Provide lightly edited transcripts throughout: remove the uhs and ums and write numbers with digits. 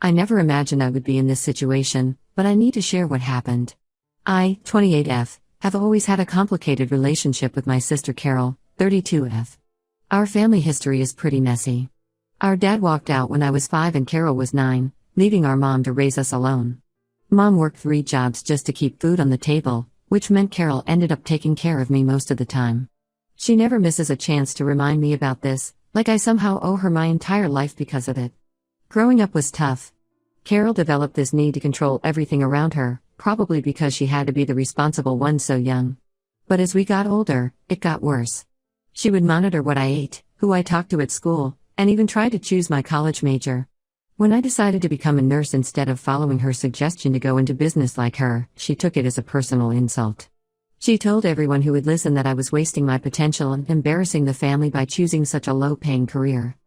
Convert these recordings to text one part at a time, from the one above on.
I never imagined I would be in this situation, but I need to share what happened. I, 28F, have always had a complicated relationship with my sister Carol, 32F. Our family history is pretty messy. Our dad walked out when I was 5 and Carol was 9, leaving our mom to raise us alone. Mom worked 3 jobs just to keep food on the table, which meant Carol ended up taking care of me most of the time. She never misses a chance to remind me about this, like I somehow owe her my entire life because of it. Growing up was tough. Carol developed this need to control everything around her, probably because she had to be the responsible one so young. But as we got older, it got worse. She would monitor what I ate, who I talked to at school, and even try to choose my college major. When I decided to become a nurse instead of following her suggestion to go into business like her, she took it as a personal insult. She told everyone who would listen that I was wasting my potential and embarrassing the family by choosing such a low-paying career.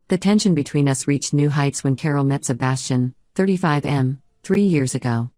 The tension between us reached new heights when Carol met Sebastian, 35M, 3 years ago.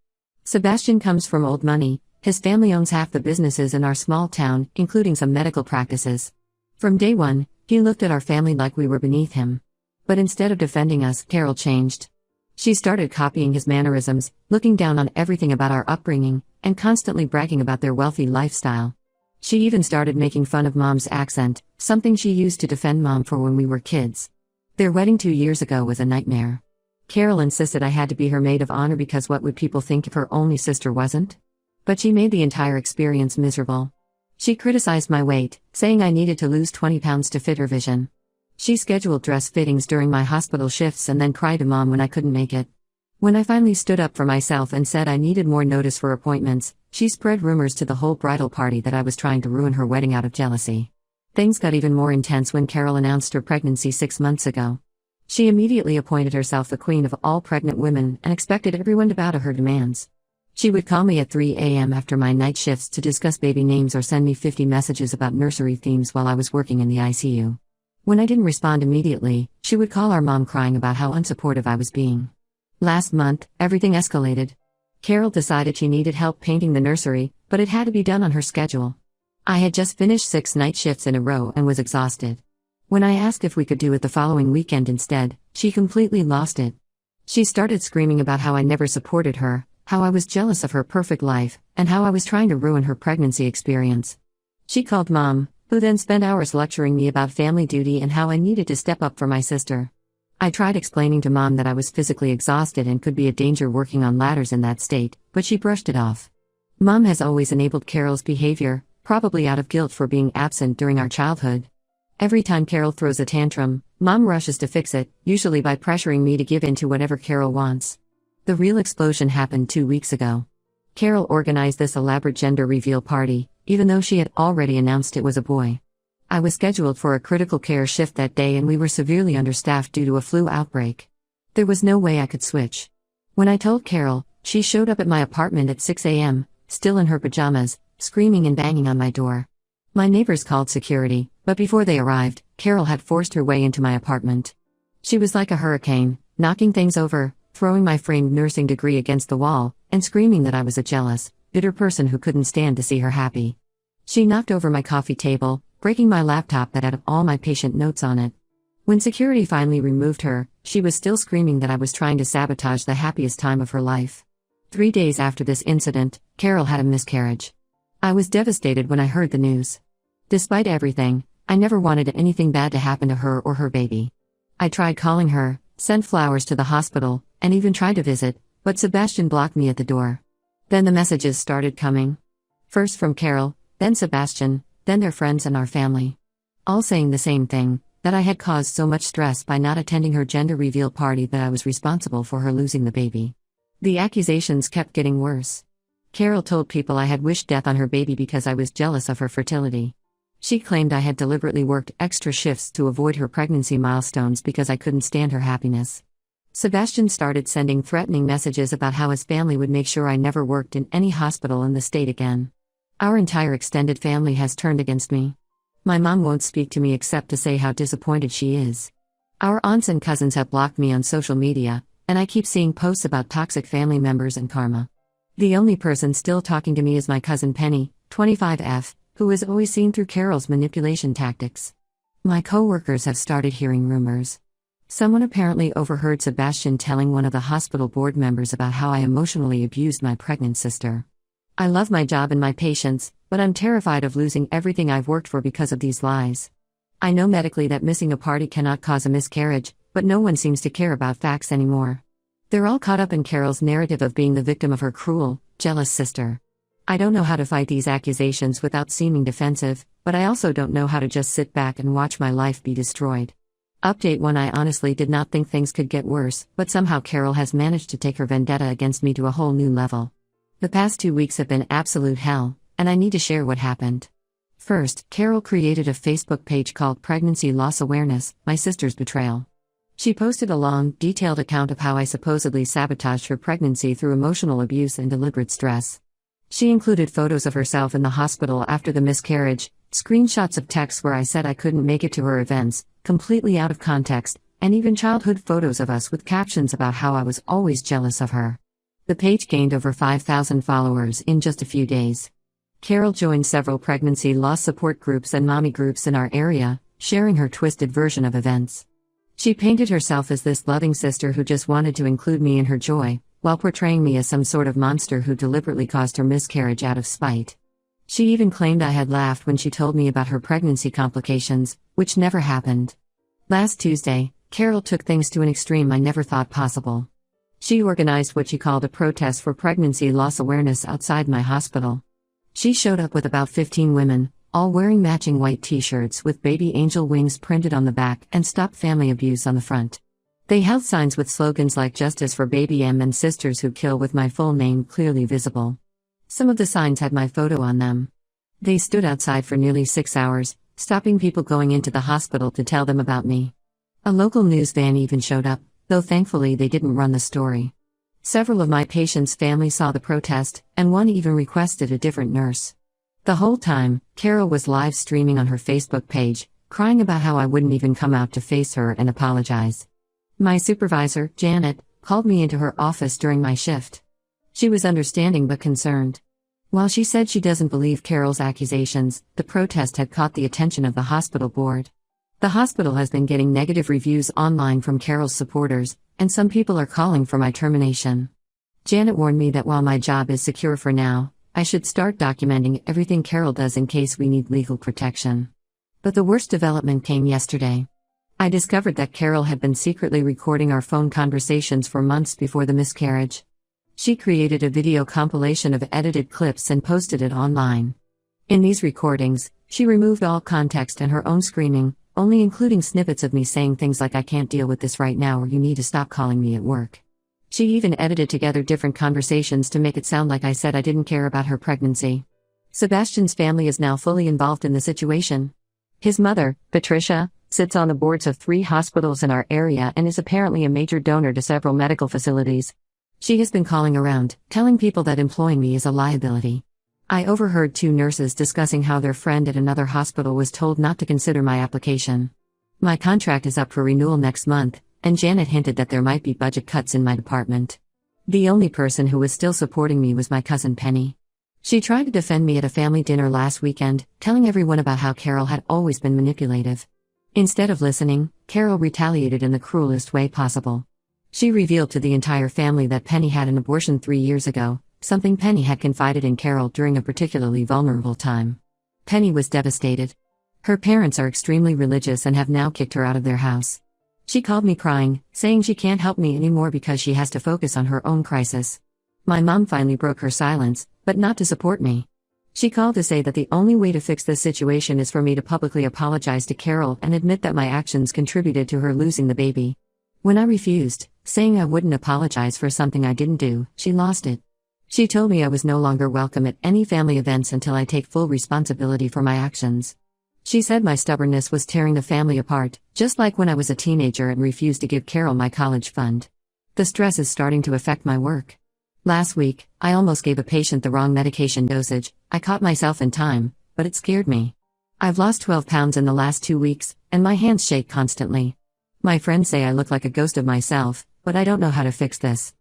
Sebastian comes from old money. His family owns half the businesses in our small town, including some medical practices. From day one, he looked at our family like we were beneath him. But instead of defending us, Carol changed. She started copying his mannerisms, looking down on everything about our upbringing, and constantly bragging about their wealthy lifestyle. She even started making fun of Mom's accent, something she used to defend Mom for when we were kids. Their wedding 2 years ago was a nightmare. Carol insisted I had to be her maid of honor because what would people think if her only sister wasn't? But she made the entire experience miserable. She criticized my weight, saying I needed to lose 20 pounds to fit her vision. She scheduled dress fittings during my hospital shifts and then cried to Mom when I couldn't make it. When I finally stood up for myself and said I needed more notice for appointments, she spread rumors to the whole bridal party that I was trying to ruin her wedding out of jealousy. Things got even more intense when Carol announced her pregnancy 6 months ago. She immediately appointed herself the queen of all pregnant women and expected everyone to bow to her demands. She would call me at 3 a.m. after my night shifts to discuss baby names or send me 50 messages about nursery themes while I was working in the ICU. When I didn't respond immediately, she would call our mom crying about how unsupportive I was being. Last month, everything escalated. Carol decided she needed help painting the nursery, but it had to be done on her schedule. I had just finished 6 night shifts in a row and was exhausted. When I asked if we could do it the following weekend instead, she completely lost it. She started screaming about how I never supported her, how I was jealous of her perfect life, and how I was trying to ruin her pregnancy experience. She called Mom, who then spent hours lecturing me about family duty and how I needed to step up for my sister. I tried explaining to Mom that I was physically exhausted and could be a danger working on ladders in that state, but she brushed it off. Mom has always enabled Carol's behavior, probably out of guilt for being absent during our childhood. Every time Carol throws a tantrum, Mom rushes to fix it, usually by pressuring me to give in to whatever Carol wants. The real explosion happened 2 weeks ago. Carol organized this elaborate gender reveal party, even though she had already announced it was a boy. I was scheduled for a critical care shift that day and we were severely understaffed due to a flu outbreak. There was no way I could switch. When I told Carol, she showed up at my apartment at 6 a.m., still in her pajamas, screaming and banging on my door. My neighbors called security, but before they arrived, Carol had forced her way into my apartment. She was like a hurricane, knocking things over, throwing my framed nursing degree against the wall, and screaming that I was a jealous, bitter person who couldn't stand to see her happy. She knocked over my coffee table, breaking my laptop that had all my patient notes on it. When security finally removed her, she was still screaming that I was trying to sabotage the happiest time of her life. 3 days after this incident, Carol had a miscarriage. I was devastated when I heard the news. Despite everything, I never wanted anything bad to happen to her or her baby. I tried calling her, sent flowers to the hospital, and even tried to visit, but Sebastian blocked me at the door. Then the messages started coming. First from Carol, then Sebastian, then their friends and our family. All saying the same thing, that I had caused so much stress by not attending her gender reveal party that I was responsible for her losing the baby. The accusations kept getting worse. Carol told people I had wished death on her baby because I was jealous of her fertility. She claimed I had deliberately worked extra shifts to avoid her pregnancy milestones because I couldn't stand her happiness. Sebastian started sending threatening messages about how his family would make sure I never worked in any hospital in the state again. Our entire extended family has turned against me. My mom won't speak to me except to say how disappointed she is. Our aunts and cousins have blocked me on social media, and I keep seeing posts about toxic family members and karma. The only person still talking to me is my cousin Penny, 25F, who is always seen through Carol's manipulation tactics. My coworkers have started hearing rumors. Someone apparently overheard Sebastian telling one of the hospital board members about how I emotionally abused my pregnant sister. I love my job and my patients, but I'm terrified of losing everything I've worked for because of these lies. I know medically that missing a party cannot cause a miscarriage, but no one seems to care about facts anymore. They're all caught up in Carol's narrative of being the victim of her cruel, jealous sister. I don't know how to fight these accusations without seeming defensive, but I also don't know how to just sit back and watch my life be destroyed. Update 1: I honestly did not think things could get worse, but somehow Carol has managed to take her vendetta against me to a whole new level. The past 2 weeks have been absolute hell, and I need to share what happened. First, Carol created a Facebook page called Pregnancy Loss Awareness, My Sister's Betrayal. She posted a long, detailed account of how I supposedly sabotaged her pregnancy through emotional abuse and deliberate stress. She included photos of herself in the hospital after the miscarriage, screenshots of texts where I said I couldn't make it to her events, completely out of context, and even childhood photos of us with captions about how I was always jealous of her. The page gained over 5,000 followers in just a few days. Carol joined several pregnancy loss support groups and mommy groups in our area, sharing her twisted version of events. She painted herself as this loving sister who just wanted to include me in her joy, while portraying me as some sort of monster who deliberately caused her miscarriage out of spite. She even claimed I had laughed when she told me about her pregnancy complications, which never happened. Last Tuesday, Carol took things to an extreme I never thought possible. She organized what she called a protest for pregnancy loss awareness outside my hospital. She showed up with about 15 women, all wearing matching white t-shirts with baby angel wings printed on the back and Stop Family Abuse on the front. They held signs with slogans like Justice for Baby M and Sisters Who Kill with my full name clearly visible. Some of the signs had my photo on them. They stood outside for nearly 6 hours, stopping people going into the hospital to tell them about me. A local news van even showed up, though thankfully they didn't run the story. Several of my patients' families saw the protest, and one even requested a different nurse. The whole time, Carol was live streaming on her Facebook page, crying about how I wouldn't even come out to face her and apologize. My supervisor, Janet, called me into her office during my shift. She was understanding but concerned. While she said she doesn't believe Carol's accusations, the protest had caught the attention of the hospital board. The hospital has been getting negative reviews online from Carol's supporters, and some people are calling for my termination. Janet warned me that while my job is secure for now, I should start documenting everything Carol does in case we need legal protection. But the worst development came yesterday. I discovered that Carol had been secretly recording our phone conversations for months before the miscarriage. She created a video compilation of edited clips and posted it online. In these recordings, she removed all context and her own screaming, only including snippets of me saying things like "I can't deal with this right now" or "you need to stop calling me at work." She even edited together different conversations to make it sound like I said I didn't care about her pregnancy. Sebastian's family is now fully involved in the situation. His mother, Patricia, sits on the boards of 3 hospitals in our area and is apparently a major donor to several medical facilities. She has been calling around, telling people that employing me is a liability. I overheard 2 nurses discussing how their friend at another hospital was told not to consider my application. My contract is up for renewal next month, and Janet hinted that there might be budget cuts in my department. The only person who was still supporting me was my cousin Penny. She tried to defend me at a family dinner last weekend, telling everyone about how Carol had always been manipulative. Instead of listening, Carol retaliated in the cruelest way possible. She revealed to the entire family that Penny had an abortion 3 years ago, something Penny had confided in Carol during a particularly vulnerable time. Penny was devastated. Her parents are extremely religious and have now kicked her out of their house. She called me crying, saying she can't help me anymore because she has to focus on her own crisis. My mom finally broke her silence, but not to support me. She called to say that the only way to fix this situation is for me to publicly apologize to Carol and admit that my actions contributed to her losing the baby. When I refused, saying I wouldn't apologize for something I didn't do, she lost it. She told me I was no longer welcome at any family events until I take full responsibility for my actions. She said my stubbornness was tearing the family apart, just like when I was a teenager and refused to give Carol my college fund. The stress is starting to affect my work. Last week, I almost gave a patient the wrong medication dosage. I caught myself in time, but it scared me. I've lost 12 pounds in the last 2 weeks, and my hands shake constantly. My friends say I look like a ghost of myself, but I don't know how to fix this.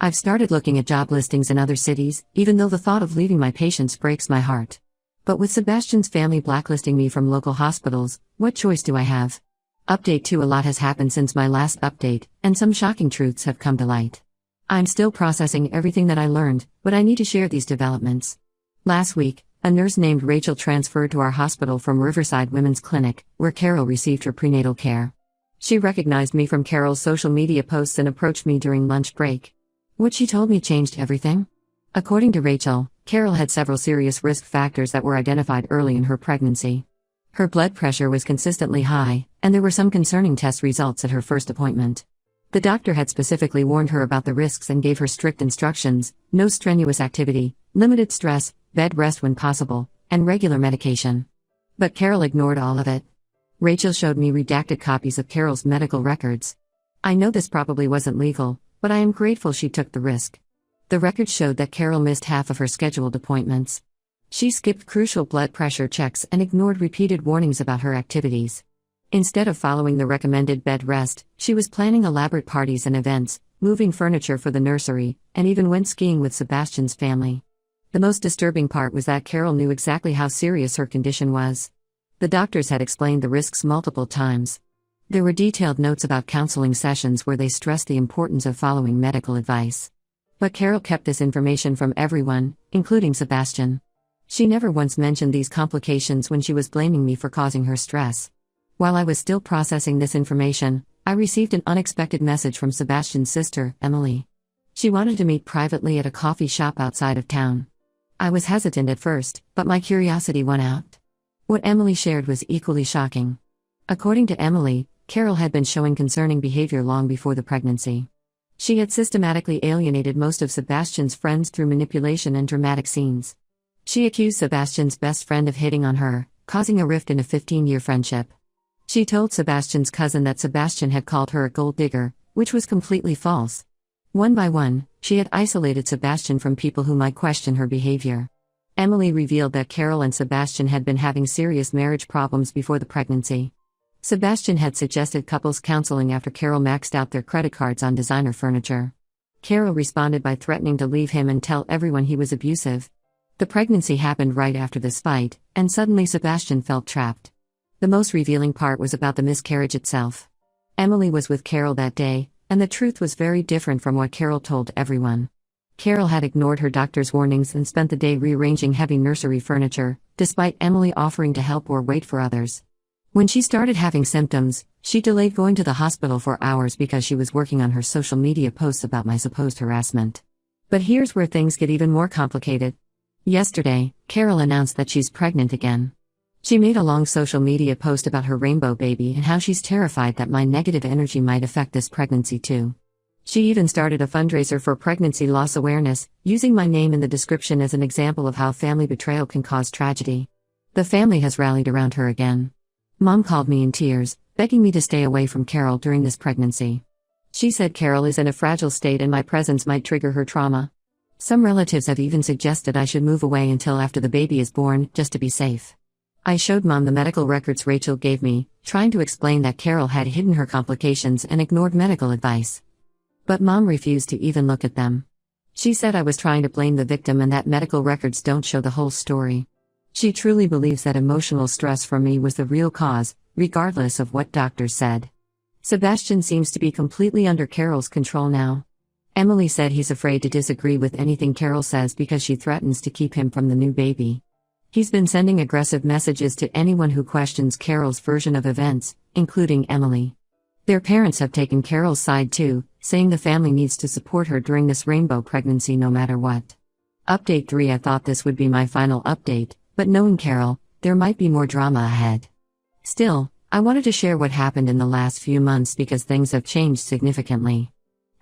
I've started looking at job listings in other cities, even though the thought of leaving my patients breaks my heart. But with Sebastian's family blacklisting me from local hospitals, what choice do I have? Update 2: A lot has happened since my last update, and some shocking truths have come to light. I'm still processing everything that I learned, but I need to share these developments. Last week, a nurse named Rachel transferred to our hospital from Riverside Women's Clinic, where Carol received her prenatal care. She recognized me from Carol's social media posts and approached me during lunch break. What she told me changed everything. According to Rachel, Carol had several serious risk factors that were identified early in her pregnancy. Her blood pressure was consistently high, and there were some concerning test results at her first appointment. The doctor had specifically warned her about the risks and gave her strict instructions: no strenuous activity, limited stress, bed rest when possible, and regular medication. But Carol ignored all of it. Rachel showed me redacted copies of Carol's medical records. I know this probably wasn't legal, but I am grateful she took the risk. The records showed that Carol missed half of her scheduled appointments. She skipped crucial blood pressure checks and ignored repeated warnings about her activities. Instead of following the recommended bed rest, she was planning elaborate parties and events, moving furniture for the nursery, and even went skiing with Sebastian's family. The most disturbing part was that Carol knew exactly how serious her condition was. The doctors had explained the risks multiple times. There were detailed notes about counseling sessions where they stressed the importance of following medical advice. But Carol kept this information from everyone, including Sebastian. She never once mentioned these complications when she was blaming me for causing her stress. While I was still processing this information, I received an unexpected message from Sebastian's sister, Emily. She wanted to meet privately at a coffee shop outside of town. I was hesitant at first, but my curiosity won out. What Emily shared was equally shocking. According to Emily, Carol had been showing concerning behavior long before the pregnancy. She had systematically alienated most of Sebastian's friends through manipulation and dramatic scenes. She accused Sebastian's best friend of hitting on her, causing a rift in a 15-year friendship. She told Sebastian's cousin that Sebastian had called her a gold digger, which was completely false. One by one, she had isolated Sebastian from people who might question her behavior. Emily revealed that Carol and Sebastian had been having serious marriage problems before the pregnancy. Sebastian had suggested couples counseling after Carol maxed out their credit cards on designer furniture. Carol responded by threatening to leave him and tell everyone he was abusive. The pregnancy happened right after this fight, and suddenly Sebastian felt trapped. The most revealing part was about the miscarriage itself. Emily was with Carol that day, and the truth was very different from what Carol told everyone. Carol had ignored her doctor's warnings and spent the day rearranging heavy nursery furniture, despite Emily offering to help or wait for others. When she started having symptoms, she delayed going to the hospital for hours because she was working on her social media posts about my supposed harassment. But here's where things get even more complicated. Yesterday, Carol announced that she's pregnant again. She made a long social media post about her rainbow baby and how she's terrified that my negative energy might affect this pregnancy too. She even started a fundraiser for pregnancy loss awareness, using my name in the description as an example of how family betrayal can cause tragedy. The family has rallied around her again. Mom called me in tears, begging me to stay away from Carol during this pregnancy. She said Carol is in a fragile state and my presence might trigger her trauma. Some relatives have even suggested I should move away until after the baby is born, just to be safe. I showed Mom the medical records Rachel gave me, trying to explain that Carol had hidden her complications and ignored medical advice. But Mom refused to even look at them. She said I was trying to blame the victim and that medical records don't show the whole story. She truly believes that emotional stress from me was the real cause, regardless of what doctors said. Sebastian seems to be completely under Carol's control now. Emily said he's afraid to disagree with anything Carol says because she threatens to keep him from the new baby. He's been sending aggressive messages to anyone who questions Carol's version of events, including Emily. Their parents have taken Carol's side too, saying the family needs to support her during this rainbow pregnancy no matter what. Update 3: I thought this would be my final update, but knowing Carol, there might be more drama ahead. Still, I wanted to share what happened in the last few months because things have changed significantly.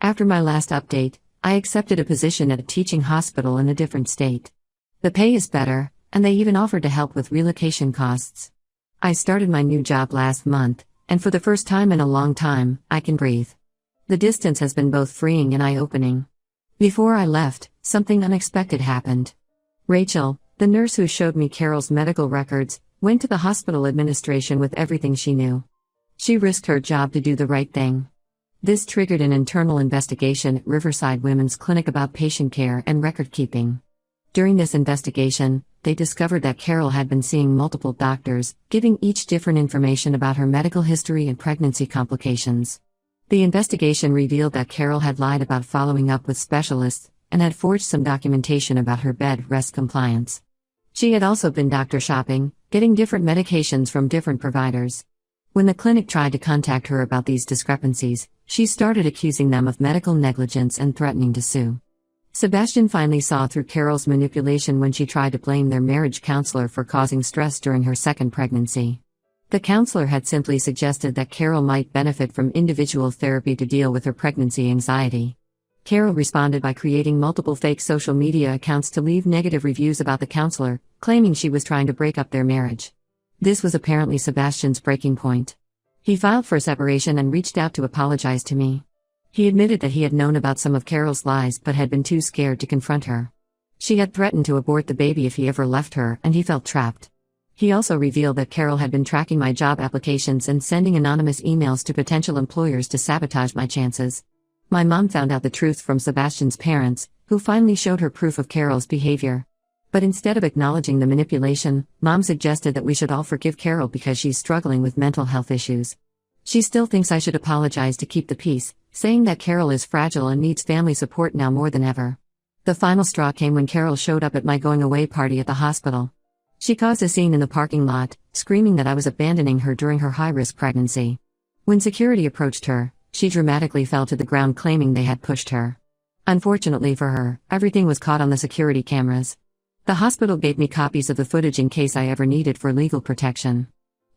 After my last update, I accepted a position at a teaching hospital in a different state. The pay is better, and they even offered to help with relocation costs. I started my new job last month, and for the first time in a long time, I can breathe. The distance has been both freeing and eye-opening. Before I left, something unexpected happened. Rachel, the nurse who showed me Carol's medical records, went to the hospital administration with everything she knew. She risked her job to do the right thing. This triggered an internal investigation at Riverside Women's Clinic about patient care and record keeping. During this investigation, they discovered that Carol had been seeing multiple doctors, giving each different information about her medical history and pregnancy complications. The investigation revealed that Carol had lied about following up with specialists and had forged some documentation about her bed rest compliance. She had also been doctor shopping, getting different medications from different providers. When the clinic tried to contact her about these discrepancies, she started accusing them of medical negligence and threatening to sue. Sebastian finally saw through Carol's manipulation when she tried to blame their marriage counselor for causing stress during her second pregnancy. The counselor had simply suggested that Carol might benefit from individual therapy to deal with her pregnancy anxiety. Carol responded by creating multiple fake social media accounts to leave negative reviews about the counselor, claiming she was trying to break up their marriage. This was apparently Sebastian's breaking point. He filed for separation and reached out to apologize to me. He admitted that he had known about some of Carol's lies but had been too scared to confront her. She had threatened to abort the baby if he ever left her, and he felt trapped. He also revealed that Carol had been tracking my job applications and sending anonymous emails to potential employers to sabotage my chances. My mom found out the truth from Sebastian's parents, who finally showed her proof of Carol's behavior. But instead of acknowledging the manipulation, Mom suggested that we should all forgive Carol because she's struggling with mental health issues. She still thinks I should apologize to keep the peace, saying that Carol is fragile and needs family support now more than ever. The final straw came when Carol showed up at my going-away party at the hospital. She caused a scene in the parking lot, screaming that I was abandoning her during her high-risk pregnancy. When security approached her, she dramatically fell to the ground claiming they had pushed her. Unfortunately for her, everything was caught on the security cameras. The hospital gave me copies of the footage in case I ever needed for legal protection.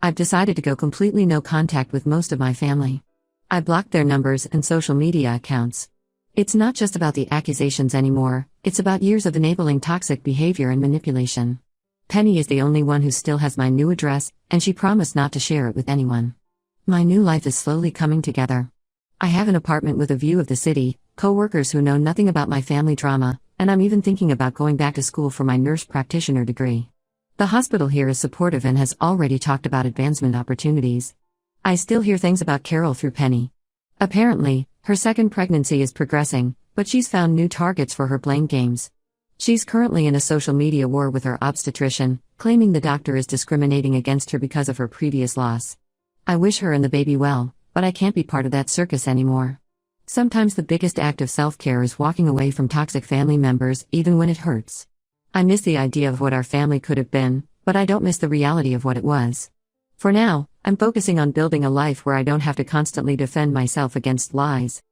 I've decided to go completely no contact with most of my family. I blocked their numbers and social media accounts. It's not just about the accusations anymore, it's about years of enabling toxic behavior and manipulation. Penny is the only one who still has my new address, and she promised not to share it with anyone. My new life is slowly coming together. I have an apartment with a view of the city, co-workers who know nothing about my family drama, and I'm even thinking about going back to school for my nurse practitioner degree. The hospital here is supportive and has already talked about advancement opportunities. I still hear things about Carol through Penny. Apparently, her second pregnancy is progressing, but she's found new targets for her blame games. She's currently in a social media war with her obstetrician, claiming the doctor is discriminating against her because of her previous loss. I wish her and the baby well, but I can't be part of that circus anymore. Sometimes the biggest act of self-care is walking away from toxic family members, even when it hurts. I miss the idea of what our family could have been, but I don't miss the reality of what it was. For now, I'm focusing on building a life where I don't have to constantly defend myself against lies.